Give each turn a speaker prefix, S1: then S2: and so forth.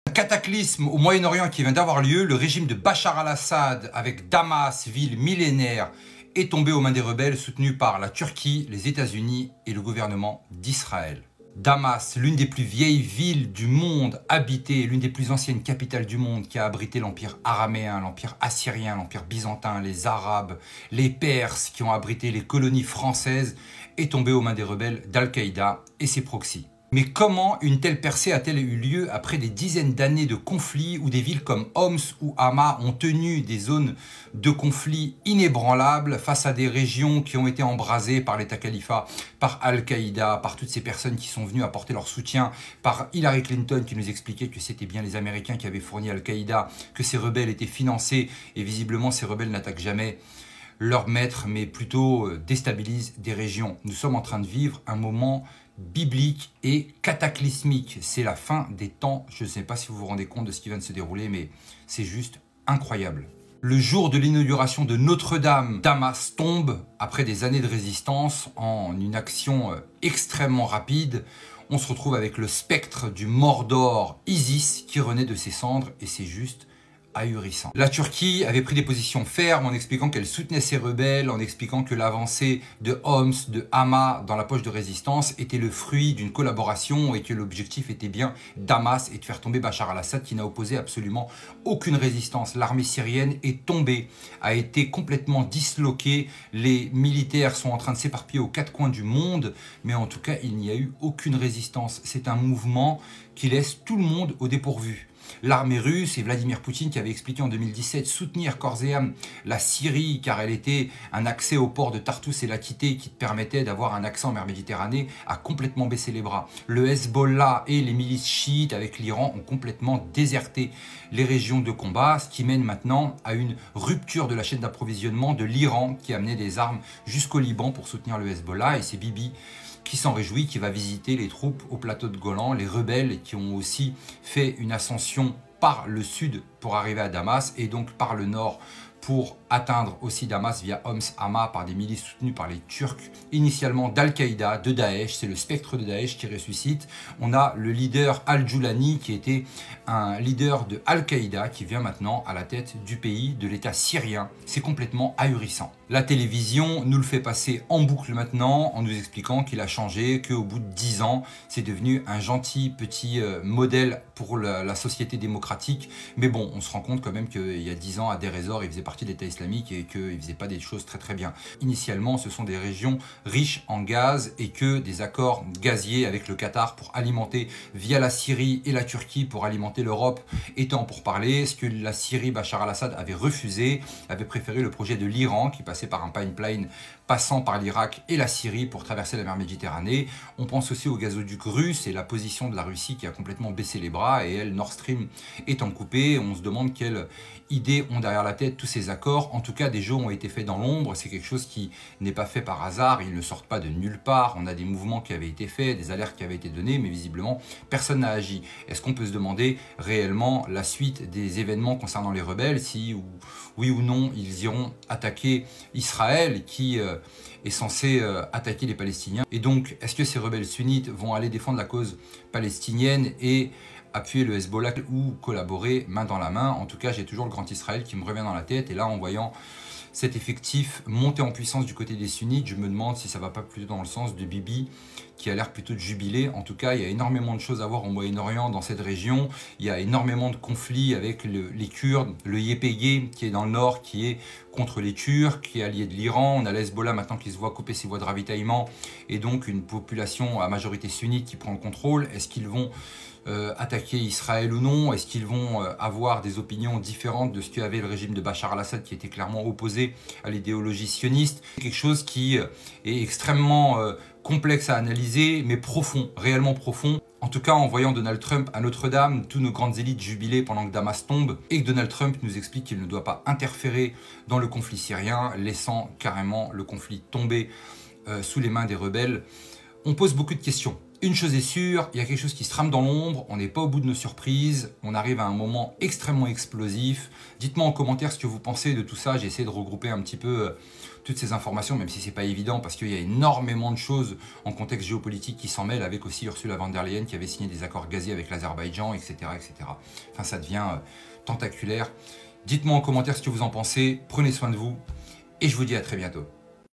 S1: Cataclysme au Moyen-Orient qui vient d'avoir lieu, le régime de Bachar al-Assad avec Damas, ville millénaire, est tombé aux mains des rebelles soutenus par la Turquie, les États-Unis et le gouvernement d'Israël. Damas, l'une des plus vieilles villes du monde habitée, l'une des plus anciennes capitales du monde qui a abrité l'empire araméen, l'empire assyrien, l'empire byzantin, les arabes, les perses qui ont abrité les colonies françaises, est tombée aux mains des rebelles d'Al-Qaïda et ses proxys. Mais comment une telle percée a-t-elle eu lieu après des dizaines d'années de conflits où des villes comme Homs ou Hama ont tenu des zones de conflit inébranlables face à des régions qui ont été embrasées par l'État califat, par Al-Qaïda, par toutes ces personnes qui sont venues apporter leur soutien, par Hillary Clinton qui nous expliquait que c'était bien les Américains qui avaient fourni Al-Qaïda, que ces rebelles étaient financés et visiblement ces rebelles n'attaquent jamais leur maître mais plutôt déstabilisent des régions. Nous sommes en train de vivre un moment biblique et cataclysmique. C'est la fin des temps. Je ne sais pas si vous vous rendez compte de ce qui vient de se dérouler, mais c'est juste incroyable. Le jour de l'inauguration de Notre-Dame, Damas tombe après des années de résistance en une action extrêmement rapide. On se retrouve avec le spectre du Mordor, Isis, qui renaît de ses cendres et c'est juste ahurissant. La Turquie avait pris des positions fermes en expliquant qu'elle soutenait ses rebelles, en expliquant que l'avancée de Homs, de Hama dans la poche de résistance était le fruit d'une collaboration et que l'objectif était bien Damas et de faire tomber Bachar al-Assad qui n'a opposé absolument aucune résistance. L'armée syrienne est tombée, a été complètement disloquée, les militaires sont en train de s'éparpiller aux quatre coins du monde, mais en tout cas il n'y a eu aucune résistance. C'est un mouvement qui laisse tout le monde au dépourvu. L'armée russe et Vladimir Poutine qui avait expliqué en 2017 soutenir corps et âme la Syrie car elle était un accès au port de Tartous et Latité qui permettait d'avoir un accès en mer Méditerranée, a complètement baissé les bras. Le Hezbollah et les milices chiites avec l'Iran ont complètement déserté les régions de combat, ce qui mène maintenant à une rupture de la chaîne d'approvisionnement de l'Iran qui amenait des armes jusqu'au Liban pour soutenir le Hezbollah et c'est Bibi qui s'en réjouit, qui va visiter les troupes au plateau de Golan, les rebelles qui ont aussi fait une ascension par le sud pour arriver à Damas et donc par le nord pour atteindre aussi Damas via Homs Hama par des milices soutenues par les Turcs, initialement d'Al-Qaïda, de Daesh, c'est le spectre de Daesh qui ressuscite. On a le leader Al-Julani qui était un leader de Al-Qaïda qui vient maintenant à la tête du pays, de l'État syrien. C'est complètement ahurissant. La télévision nous le fait passer en boucle maintenant en nous expliquant qu'il a changé, qu'au bout de 10 ans, c'est devenu un gentil petit modèle pour la société démocratique. Mais bon, on se rend compte quand même qu'il y a 10 ans, à Deir ez-Zor, il faisait partie de l'État islamique et qu'il ne faisait pas des choses très bien. Initialement, ce sont des régions riches en gaz et que des accords gaziers avec le Qatar pour alimenter via la Syrie et la Turquie pour alimenter l'Europe étant pour parler. Ce que la Syrie, Bachar al-Assad avait refusé, avait préféré le projet de l'Iran qui passait par un pipeline passant par l'Irak et la Syrie pour traverser la mer Méditerranée. On pense aussi au gazoduc russe et la position de la Russie qui a complètement baissé les bras et elle, Nord Stream étant coupé, on se demande quelle idée ont derrière la tête tous ces accords. En tout cas, des jeux ont été faits dans l'ombre, c'est quelque chose qui n'est pas fait par hasard, ils ne sortent pas de nulle part. On a des mouvements qui avaient été faits, des alertes qui avaient été données, mais visiblement personne n'a agi. Est-ce qu'on peut se demander réellement la suite des événements concernant les rebelles, si oui ou non ils iront attaquer Israël qui est censé attaquer les Palestiniens? Et donc, est-ce que ces rebelles sunnites vont aller défendre la cause palestinienne et appuyer le Hezbollah ou collaborer main dans la main? En tout cas, j'ai toujours le Grand Israël qui me revient dans la tête. Et là, en voyant cet effectif monter en puissance du côté des sunnites, je me demande si ça ne va pas plutôt dans le sens de Bibi, qui a l'air plutôt de jubiler. En tout cas, il y a énormément de choses à voir au Moyen-Orient, dans cette région. Il y a énormément de conflits avec les Kurdes, le YPG qui est dans le nord, qui est contre les Turcs, qui est allié de l'Iran. On a l'Hezbollah maintenant qui se voit couper ses voies de ravitaillement et donc une population à majorité sunnite qui prend le contrôle. Est-ce qu'ils vont attaquer Israël ou non? Est-ce qu'ils vont avoir des opinions différentes de ce qu'avait le régime de Bachar al-Assad qui était clairement opposé à l'idéologie sioniste? Quelque chose qui est extrêmement complexe à analyser, mais profond, réellement profond. En tout cas, en voyant Donald Trump à Notre-Dame, tous nos grandes élites jubiler pendant que Damas tombe, et que Donald Trump nous explique qu'il ne doit pas interférer dans le conflit syrien, laissant carrément le conflit tomber sous les mains des rebelles, on pose beaucoup de questions. Une chose est sûre, il y a quelque chose qui se trame dans l'ombre, on n'est pas au bout de nos surprises, on arrive à un moment extrêmement explosif. Dites-moi en commentaire ce que vous pensez de tout ça, j'ai essayé de regrouper un petit peu toutes ces informations, même si c'est pas évident, parce qu'il y a énormément de choses en contexte géopolitique qui s'en mêlent, avec aussi Ursula von der Leyen qui avait signé des accords gaziers avec l'Azerbaïdjan, etc., etc. Enfin, ça devient tentaculaire. Dites-moi en commentaire ce que vous en pensez, prenez soin de vous, et je vous dis à très bientôt.